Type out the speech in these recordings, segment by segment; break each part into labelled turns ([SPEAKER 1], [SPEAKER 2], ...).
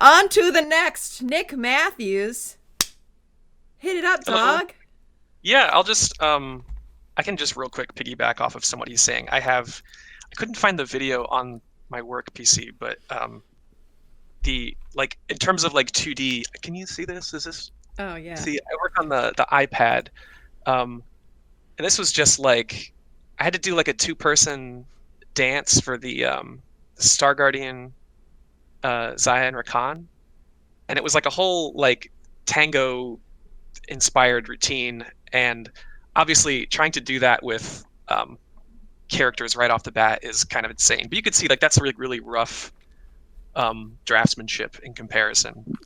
[SPEAKER 1] On to the next. Nick Matthews. Hit it up,
[SPEAKER 2] Hello.
[SPEAKER 1] dog.
[SPEAKER 2] Yeah, I'll just I can just real quick piggyback off of what he's saying. I couldn't find the video on my work PC, but the like in terms of like 2D, can you see this? Is this
[SPEAKER 1] Oh, yeah.
[SPEAKER 2] see I work on the iPad. Um and this was just like I had to do like a two-person dance for the Star Guardian Zaya and Rakan. And it was like a whole like tango inspired routine, and obviously trying to do that with characters right off the bat is kind of insane. But you could see like that's really really rough draftsmanship in comparison,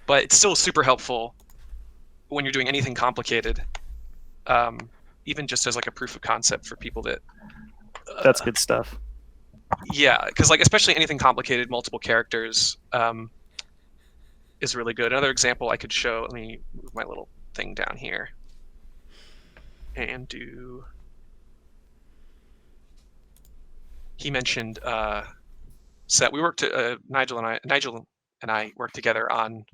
[SPEAKER 2] but it's still super helpful when you're doing anything complicated, um, even just as like a proof of concept for people that
[SPEAKER 3] That's good stuff.
[SPEAKER 2] yeah, because like especially anything complicated, multiple characters is really good. Another example I could show, let me move my little thing down here and do, he mentioned set. We worked. Nigel and I worked together on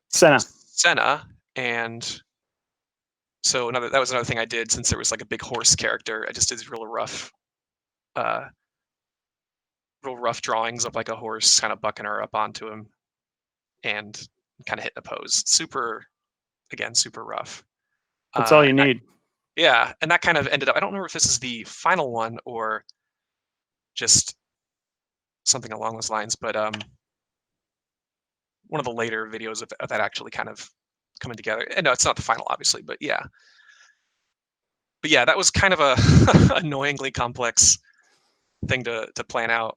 [SPEAKER 3] Senna.
[SPEAKER 2] Senna, and so that was another thing I did since there was like a big horse character. I just did these uh, real rough drawings of like a horse kind of bucking her up onto him and kind of hitting a pose. Super, again, super rough.
[SPEAKER 3] That's all you
[SPEAKER 2] And
[SPEAKER 3] need.
[SPEAKER 2] yeah, and that kind of ended up. I don't remember if this is the final one or just something along those lines, but one of the later videos of that actually kind of coming together. And no, it's not the final, obviously, but yeah. But yeah, that was kind of a annoyingly complex thing to plan out.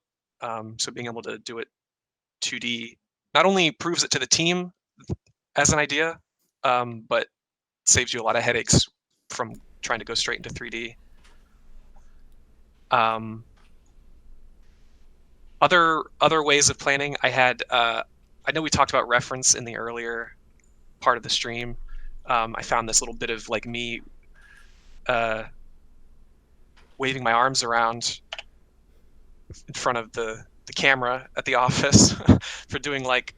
[SPEAKER 2] So being able to do it 2D not only proves it to the team as an idea, but saves you a lot of headaches from trying to go straight into 3D. Other ways of planning, I know we talked about reference in the earlier part of the stream. I found this little bit of like me waving my arms around in front of the camera at the office for doing like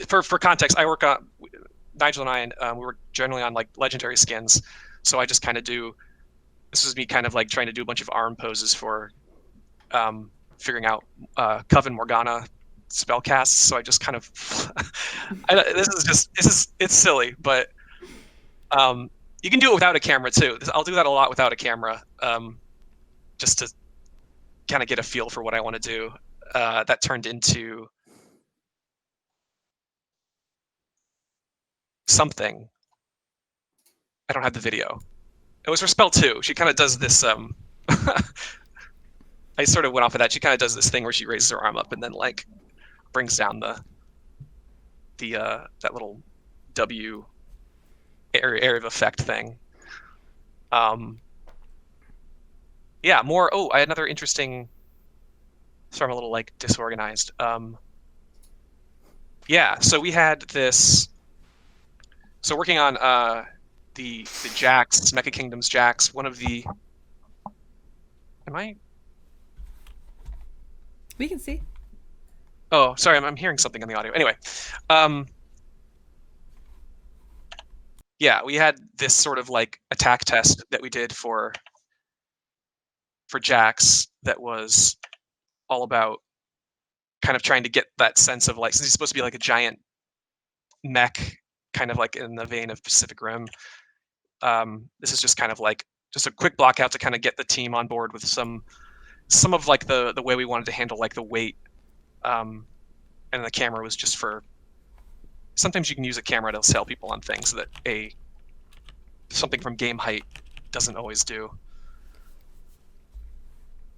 [SPEAKER 2] for context. I work on Nigel and I, and we work generally on like legendary skins. So I just kind of do. This was me kind of like trying to do a bunch of arm poses for figuring out Coven Morgana spell casts. So I just kind of it's silly, but you can do it without a camera too. I'll do that a lot without a camera, just to kind of get a feel for what I want to do. That turned into something. I don't have the video. It was for spell 2. She kind of does this. I sort of went off of that. She kind of does this thing where she raises her arm up and then like brings down the that little W area of effect thing. Yeah, more. Oh, I had another interesting. Sorry, I'm a little like disorganized. Yeah, so we had this. So working on the Jax, Mecha Kingdoms Jax, one of the. Am I?
[SPEAKER 1] We can see.
[SPEAKER 2] Oh, sorry, I'm hearing something in the audio. Anyway, yeah, we had this sort of like attack test that we did for Jax that was all about kind of trying to get that sense of like, since he's supposed to be like a giant mech, kind of like in the vein of Pacific Rim. This is just kind of like just a quick block out to kind of get the team on board with some of like the way we wanted to handle like the weight, and the camera was just for. Sometimes you can use a camera to sell people on things that something from game height doesn't always do.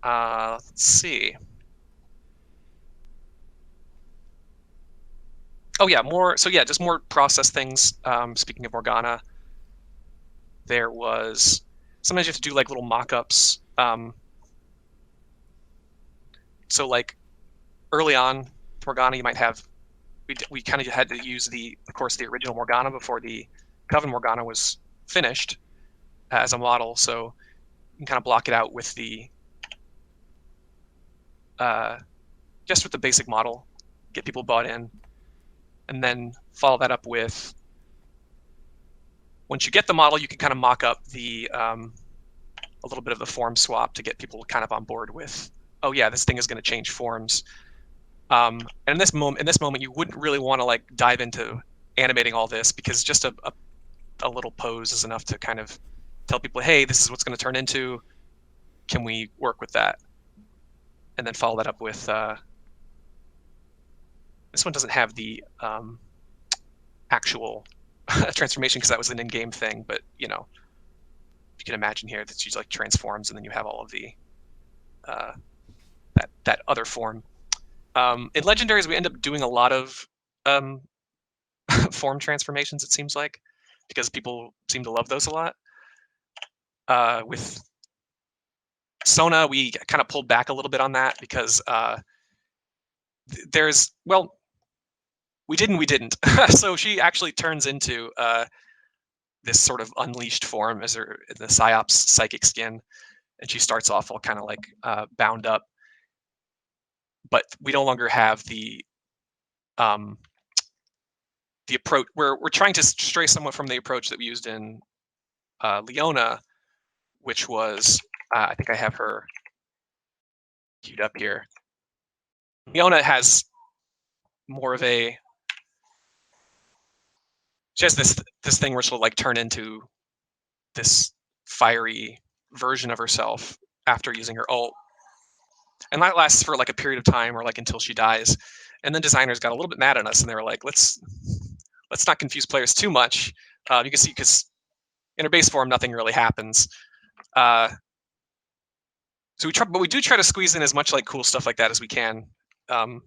[SPEAKER 2] Let's see. Oh yeah, more. So yeah, just more process things. Speaking of Morgana, there was sometimes you have to do like little mock-ups. So like early on, Morgana, you might have. We kind of had to use of course, the original Morgana before the Coven Morgana was finished as a model. So you can kind of block it out with the just with the basic model, get people bought in, and then follow that up with, once you get the model, you can kind of mock up the a little bit of the form swap to get people kind of on board with, oh yeah, this thing is going to change forms. And in this moment, you wouldn't really want to like dive into animating all this, because just a little pose is enough to kind of tell people, hey, this is what's going to turn into. Can we work with that? And then follow that up with, this one doesn't have the actual transformation because that was an in-game thing, but you know, you can imagine here that she like transforms, and then you have all of the that other form. In legendaries, we end up doing a lot of form transformations, it seems like, because people seem to love those a lot. With Sona, we kind of pulled back a little bit on that because there's, well, we didn't. So she actually turns into this sort of unleashed form as her in the Psyops psychic skin, and she starts off all kind of like bound up. But we no longer have the approach. We're trying to stray somewhat from the approach that we used in Leona, which was, I think I have her queued up here. Leona has more of a, she has this thing where she'll like turn into this fiery version of herself after using her ult, and that lasts for like a period of time, or like until she dies. And then designers got a little bit mad at us, and they were like, let's not confuse players too much. You can see, because in her base form nothing really happens. So we try, but we do try to squeeze in as much like cool stuff like that as we can. And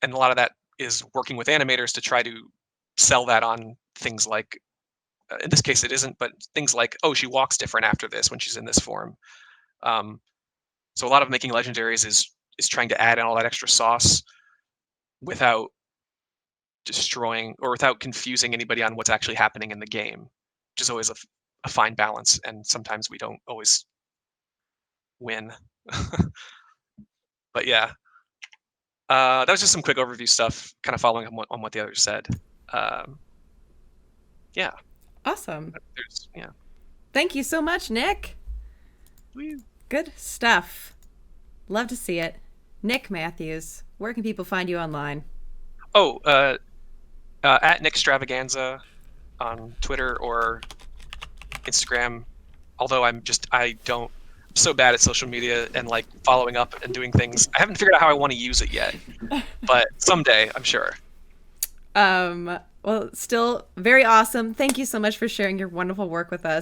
[SPEAKER 2] a lot of that is working with animators to try to sell that on things like, in this case it isn't, but things like, oh, she walks different after this when she's in this form. So a lot of making legendaries is trying to add in all that extra sauce without destroying or without confusing anybody on what's actually happening in the game, which is always a fine balance, and sometimes we don't always win. But yeah, that was just some quick overview stuff, kind of following on what the others said. Yeah.
[SPEAKER 1] Awesome.
[SPEAKER 2] Yeah.
[SPEAKER 1] Thank you so much, Nick.
[SPEAKER 2] Woo.
[SPEAKER 1] Good stuff. Love to see it. Nick Matthews, where can people find you online?
[SPEAKER 2] Oh, at Nick Stravaganza on Twitter or Instagram. Although I'm so bad at social media and like following up and doing things. I haven't figured out how I want to use it yet, but someday I'm sure.
[SPEAKER 1] Well, still very awesome. Thank you so much for sharing your wonderful work with us.